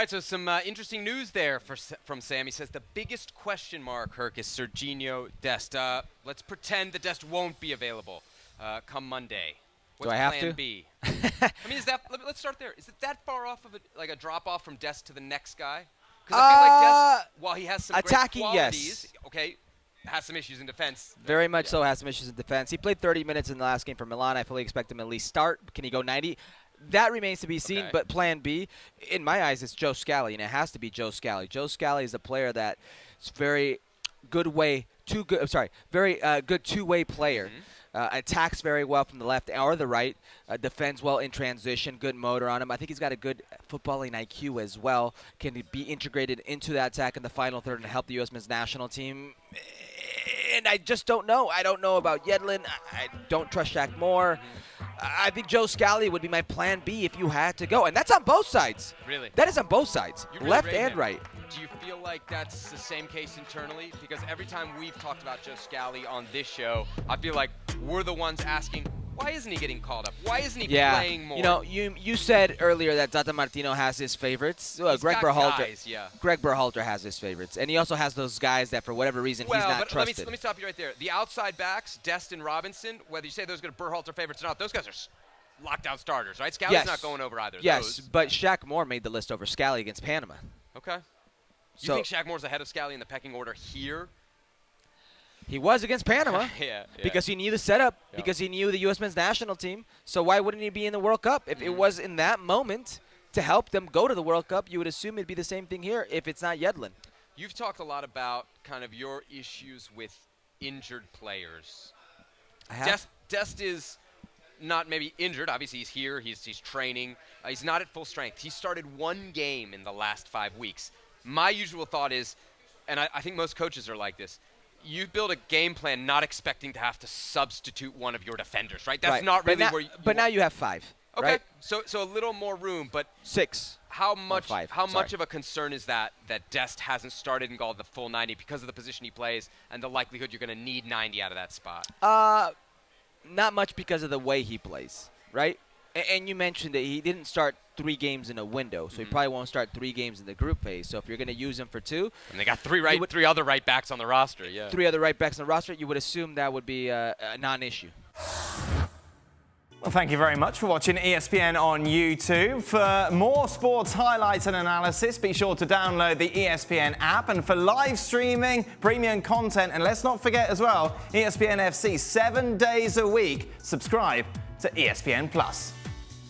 All right, so some interesting news there from Sam. He says the biggest question mark, Herc, is Sergino Dest. Let's pretend that Dest won't be available come Monday. What's Do I have plan to? B? I mean, let's start there. Is it that far off of a drop off from Dest to the next guy? Because I feel like Dest, while he has some attacking, great qualities, yes. Okay, has some issues in defense. Very much so has some issues in defense. He played 30 minutes in the last game for Milan. I fully expect him to at least start. Can he go 90? That remains to be seen, but plan B, in my eyes, it's Joe Scally, and it has to be Joe Scally. Joe Scally is a player that is very good two-way player. Attacks very well from the left or the right, defends well in transition, good motor on him. I think he's got a good footballing IQ as well. Can be integrated into that attack in the final third and help the U.S. men's national team. And I just don't know. I don't know about Yedlin. I don't trust Shaq Moore. I think Joe Scally would be my plan B if you had to go. And that's on both sides. Really? That is on both sides, really left and right. Do you feel like that's the same case internally? Because every time we've talked about Joe Scally on this show, I feel like we're the ones asking, why isn't he getting called up? Why isn't he playing more? You know, you said earlier that Tata Martino has his favorites. Gregg Berhalter has his favorites. And he also has those guys that for whatever reason he's not trusted. Let me stop you right there. The outside backs, Dest and Robinson, whether you say those are Berhalter favorites or not, those guys are lockdown starters, right? Scally's not going over either of those. Yes, but Shaq Moore made the list over Scally against Panama. Okay. You think Shaq Moore's ahead of Scally in the pecking order here? He was against Panama because he knew the setup, because he knew the U.S. men's national team. So why wouldn't he be in the World Cup? If it was in that moment to help them go to the World Cup, you would assume it'd be the same thing here if it's not Yedlin. You've talked a lot about kind of your issues with injured players. I have. Dest is not maybe injured. Obviously, he's here. He's training. He's not at full strength. He started one game in the last 5 weeks. My usual thought is, and I think most coaches are like this, you build a game plan not expecting to have to substitute one of your defenders, right? That's not really where you But now you have 5, okay. right? So a little more room, but 6. How much much of a concern is that Dest hasn't started and gone the full 90 because of the position he plays and the likelihood you're going to need 90 out of that spot? Not much because of the way he plays, right? And you mentioned that he didn't start 3 games in a window, so he probably won't start 3 games in the group phase. So if you're going to use him for 2, and they got three other right backs on the roster, 3 other right backs on the roster, you would assume that would be a non-issue. Well, thank you very much for watching ESPN on YouTube. For more sports highlights and analysis, be sure to download the ESPN app. And for live streaming, premium content, and let's not forget as well, ESPN FC 7 days a week. Subscribe to ESPN+.